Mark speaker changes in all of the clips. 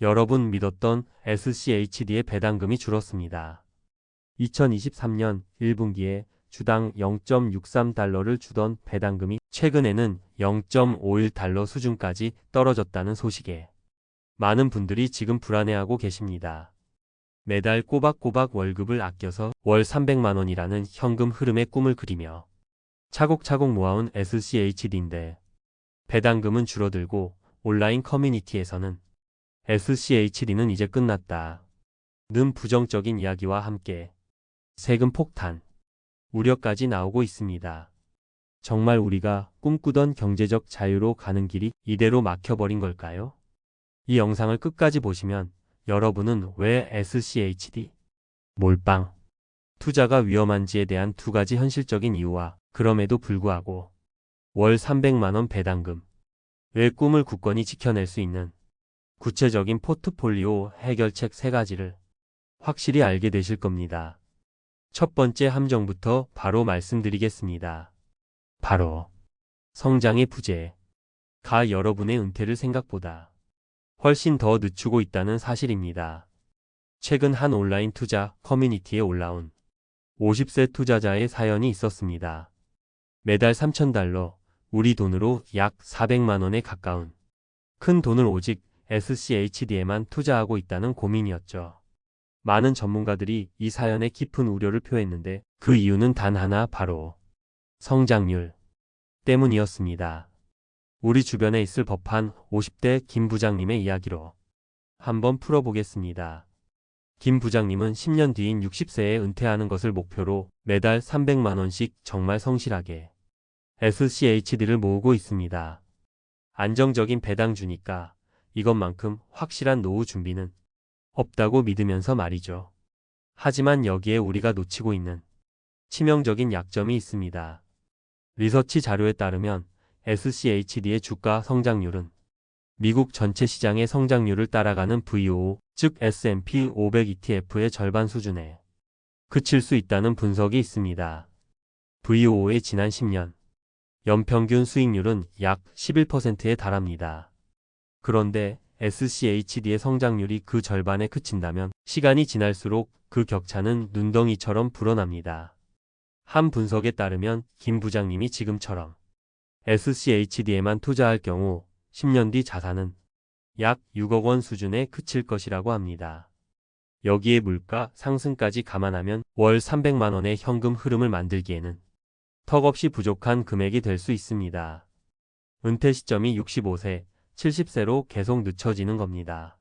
Speaker 1: 여러분 믿었던 SCHD의 배당금이 줄었습니다. 2023년 1분기에 주당 0.63달러를 주던 배당금이 최근에는 0.51달러 수준까지 떨어졌다는 소식에 많은 분들이 지금 불안해하고 계십니다. 매달 꼬박꼬박 월급을 아껴서 월 300만 원이라는 현금 흐름의 꿈을 그리며 차곡차곡 모아온 SCHD인데 배당금은 줄어들고 온라인 커뮤니티에서는 SCHD는 이제 끝났다 는 부정적인 이야기와 함께 세금 폭탄 우려까지 나오고 있습니다. 정말 우리가 꿈꾸던 경제적 자유로 가는 길이 이대로 막혀버린 걸까요? 이 영상을 끝까지 보시면 여러분은 왜 SCHD 몰빵 투자가 위험한지에 대한 두 가지 현실적인 이유와 그럼에도 불구하고 월 300만 원 배당금 의 꿈을 굳건히 지켜낼 수 있는 구체적인 포트폴리오 해결책 세 가지를 확실히 알게 되실 겁니다. 첫 번째 함정부터 바로 말씀드리겠습니다. 바로 성장의 부재가 여러분의 은퇴를 생각보다 훨씬 더 늦추고 있다는 사실입니다. 최근 한 온라인 투자 커뮤니티에 올라온 50세 투자자의 사연이 있었습니다. 매달 3,000달러, 우리 돈으로 약 400만 원에 가까운 큰 돈을 오직 SCHD에만 투자하고 있다는 고민이었죠. 많은 전문가들이 이 사연에 깊은 우려를 표했는데 그 이유는 단 하나 바로 성장률 때문이었습니다. 우리 주변에 있을 법한 50대 김 부장님의 이야기로 한번 풀어보겠습니다. 김 부장님은 10년 뒤인 60세에 은퇴하는 것을 목표로 매달 300만 원씩 정말 성실하게 SCHD를 모으고 있습니다. 안정적인 배당 주니까 이것만큼 확실한 노후 준비는 없다고 믿으면서 말이죠. 하지만 여기에 우리가 놓치고 있는 치명적인 약점이 있습니다. 리서치 자료에 따르면 SCHD의 주가 성장률은 미국 전체 시장의 성장률을 따라가는 VOO, 즉 S&P 500 ETF의 절반 수준에 그칠 수 있다는 분석이 있습니다. VOO의 지난 10년 연평균 수익률은 약 11%에 달합니다. 그런데 SCHD의 성장률이 그 절반에 그친다면 시간이 지날수록 그 격차는 눈덩이처럼 불어납니다. 한 분석에 따르면 김 부장님이 지금처럼 SCHD에만 투자할 경우 10년 뒤 자산은 약 6억 원 수준에 그칠 것이라고 합니다. 여기에 물가 상승까지 감안하면 월 300만 원의 현금 흐름을 만들기에는 턱없이 부족한 금액이 될 수 있습니다. 은퇴 시점이 65세, 70세로 계속 늦춰지는 겁니다.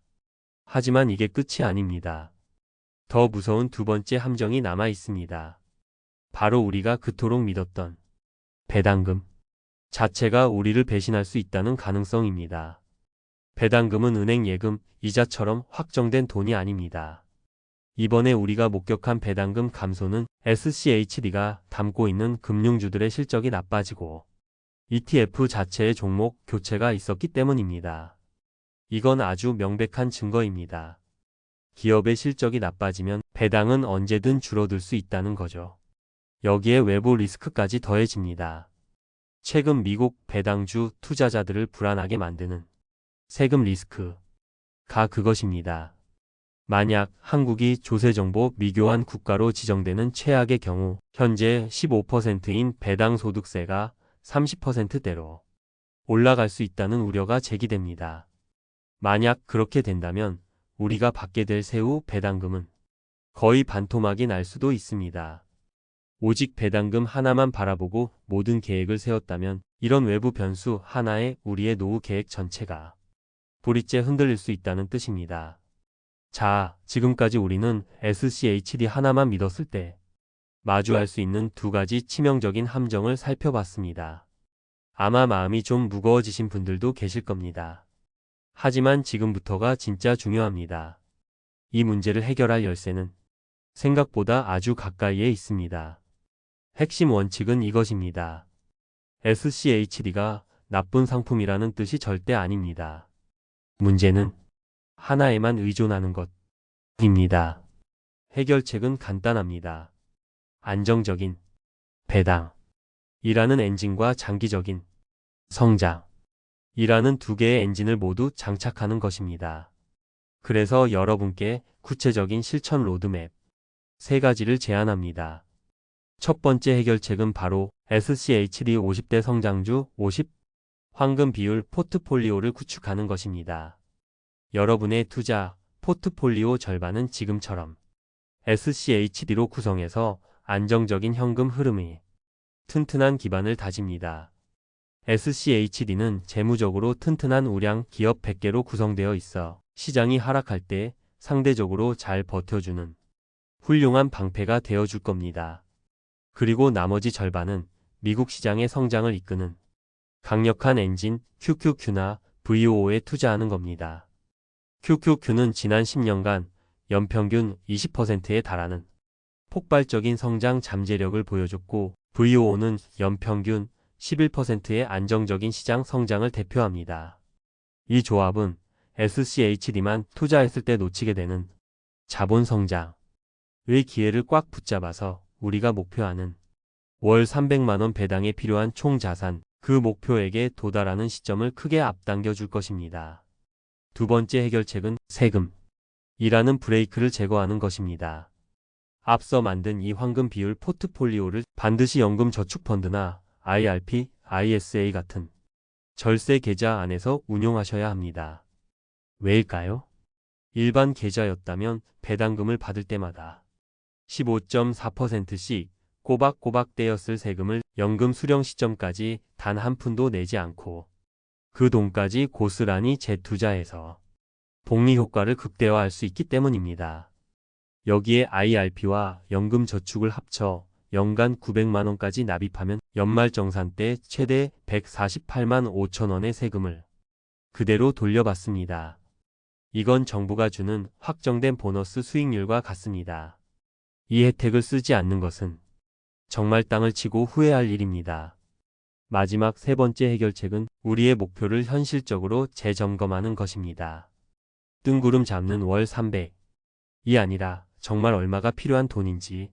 Speaker 1: 하지만 이게 끝이 아닙니다. 더 무서운 두 번째 함정이 남아 있습니다. 바로 우리가 그토록 믿었던 배당금 자체가 우리를 배신할 수 있다는 가능성입니다. 배당금은 은행 예금, 이자처럼 확정된 돈이 아닙니다. 이번에 우리가 목격한 배당금 감소는 SCHD가 담고 있는 금융주들의 실적이 나빠지고 ETF 자체의 종목 교체가 있었기 때문입니다. 이건 아주 명백한 증거입니다. 기업의 실적이 나빠지면 배당은 언제든 줄어들 수 있다는 거죠. 여기에 외부 리스크까지 더해집니다. 최근 미국 배당주 투자자들을 불안하게 만드는 세금 리스크가 그것입니다. 만약 한국이 조세정보 미교환 국가로 지정되는 최악의 경우 현재 15%인 배당소득세가 30%대로 올라갈 수 있다는 우려가 제기됩니다. 만약 그렇게 된다면 우리가 받게 될 세후 배당금은 거의 반토막이 날 수도 있습니다. 오직 배당금 하나만 바라보고 모든 계획을 세웠다면 이런 외부 변수 하나에 우리의 노후 계획 전체가 불이째 흔들릴 수 있다는 뜻입니다. 자, 지금까지 우리는 SCHD 하나만 믿었을 때 마주할 수 있는 두 가지 치명적인 함정을 살펴봤습니다. 아마 마음이 좀 무거워지신 분들도 계실 겁니다. 하지만 지금부터가 진짜 중요합니다. 이 문제를 해결할 열쇠는 생각보다 아주 가까이에 있습니다. 핵심 원칙은 이것입니다. SCHD가 나쁜 상품이라는 뜻이 절대 아닙니다. 문제는 하나에만 의존하는 것입니다. 해결책은 간단합니다. 안정적인 배당이라는 엔진과 장기적인 성장이라는 두 개의 엔진을 모두 장착하는 것입니다. 그래서 여러분께 구체적인 실천 로드맵 3가지를 제안합니다. 첫 번째 해결책은 바로 SCHD 50대 성장주 50 황금 비율 포트폴리오를 구축하는 것입니다. 여러분의 투자 포트폴리오 절반은 지금처럼 SCHD로 구성해서 안정적인 현금 흐름이 튼튼한 기반을 다집니다. SCHD는 재무적으로 튼튼한 우량 기업 100개로 구성되어 있어 시장이 하락할 때 상대적으로 잘 버텨주는 훌륭한 방패가 되어줄 겁니다. 그리고 나머지 절반은 미국 시장의 성장을 이끄는 강력한 엔진 QQQ나 VOO에 투자하는 겁니다. QQQ는 지난 10년간 연평균 20%에 달하는 폭발적인 성장 잠재력을 보여줬고 VOO는 연평균 11%의 안정적인 시장 성장을 대표합니다. 이 조합은 SCHD만 투자했을 때 놓치게 되는 자본 성장의 기회를 꽉 붙잡아서 우리가 목표하는 월 300만원 배당에 필요한 총 자산, 그 목표액에 도달하는 시점을 크게 앞당겨 줄 것입니다. 두 번째 해결책은 세금이라는 브레이크를 제거하는 것입니다. 앞서 만든 이 황금 비율 포트폴리오를 반드시 연금저축펀드나 IRP, ISA 같은 절세 계좌 안에서 운용하셔야 합니다. 왜일까요? 일반 계좌였다면 배당금을 받을 때마다 15.4%씩 꼬박꼬박 떼었을 세금을 연금 수령 시점까지 단 한 푼도 내지 않고 그 돈까지 고스란히 재투자해서 복리 효과를 극대화할 수 있기 때문입니다. 여기에 IRP와 연금저축을 합쳐 연간 900만원까지 납입하면 연말정산 때 최대 148만 5천원의 세금을 그대로 돌려받습니다. 이건 정부가 주는 확정된 보너스 수익률과 같습니다. 이 혜택을 쓰지 않는 것은 정말 땅을 치고 후회할 일입니다. 마지막 세 번째 해결책은 우리의 목표를 현실적으로 재점검하는 것입니다. 뜬구름 잡는 월 300이 아니라 정말 얼마가 필요한 돈인지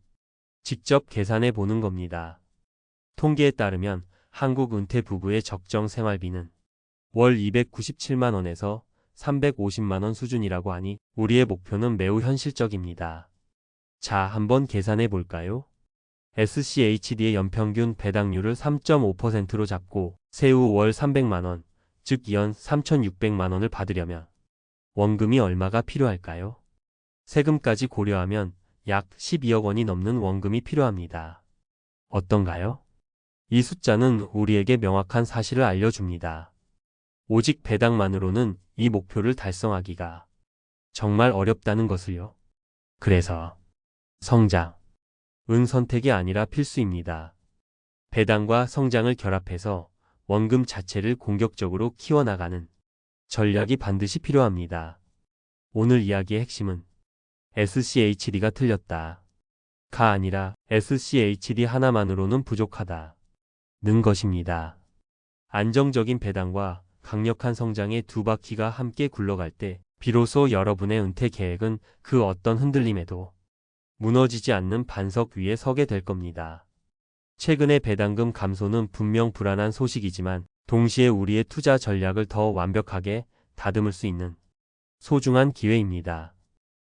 Speaker 1: 직접 계산해 보는 겁니다. 통계에 따르면 한국 은퇴 부부의 적정 생활비는 월 297만원에서 350만원 수준이라고 하니 우리의 목표는 매우 현실적입니다. 자, 한번 계산해 볼까요? SCHD의 연평균 배당률을 3.5%로 잡고 세후 월 300만원, 즉 연 3,600만원을 받으려면 원금이 얼마가 필요할까요? 세금까지 고려하면 약 12억 원이 넘는 원금이 필요합니다. 어떤가요? 이 숫자는 우리에게 명확한 사실을 알려줍니다. 오직 배당만으로는 이 목표를 달성하기가 정말 어렵다는 것을요. 그래서 성장은 선택이 아니라 필수입니다. 배당과 성장을 결합해서 원금 자체를 공격적으로 키워나가는 전략이 반드시 필요합니다. 오늘 이야기의 핵심은 SCHD가 틀렸다. 가 아니라 SCHD 하나만으로는 부족하다. 는 것입니다. 안정적인 배당과 강력한 성장의 두 바퀴가 함께 굴러갈 때 비로소 여러분의 은퇴 계획은 그 어떤 흔들림에도 무너지지 않는 반석 위에 서게 될 겁니다. 최근의 배당금 감소는 분명 불안한 소식이지만 동시에 우리의 투자 전략을 더 완벽하게 다듬을 수 있는 소중한 기회입니다.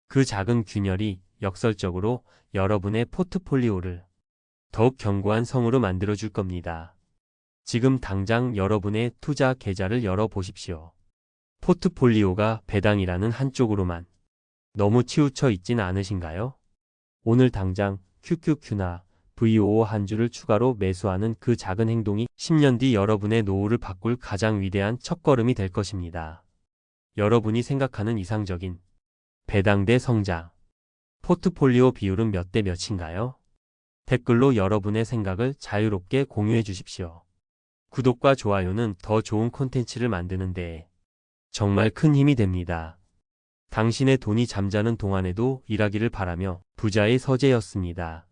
Speaker 1: 그 작은 균열이 역설적으로 여러분의 포트폴리오를 더욱 견고한 성으로 만들어줄 겁니다. 지금 당장 여러분의 투자 계좌를 열어보십시오. 포트폴리오가 배당이라는 한쪽으로만 너무 치우쳐 있진 않으신가요? 오늘 당장 QQQ나 VOO 한 주를 추가로 매수하는 그 작은 행동이 10년 뒤 여러분의 노후를 바꿀 가장 위대한 첫걸음이 될 것입니다. 여러분이 생각하는 이상적인 배당 대 성장 포트폴리오 비율은 몇 대 몇인가요? 댓글로 여러분의 생각을 자유롭게 공유해 주십시오. 구독과 좋아요는 더 좋은 콘텐츠를 만드는 데 정말 큰 힘이 됩니다. 당신의 돈이 잠자는 동안에도 일하기를 바라며 부자의 서재였습니다.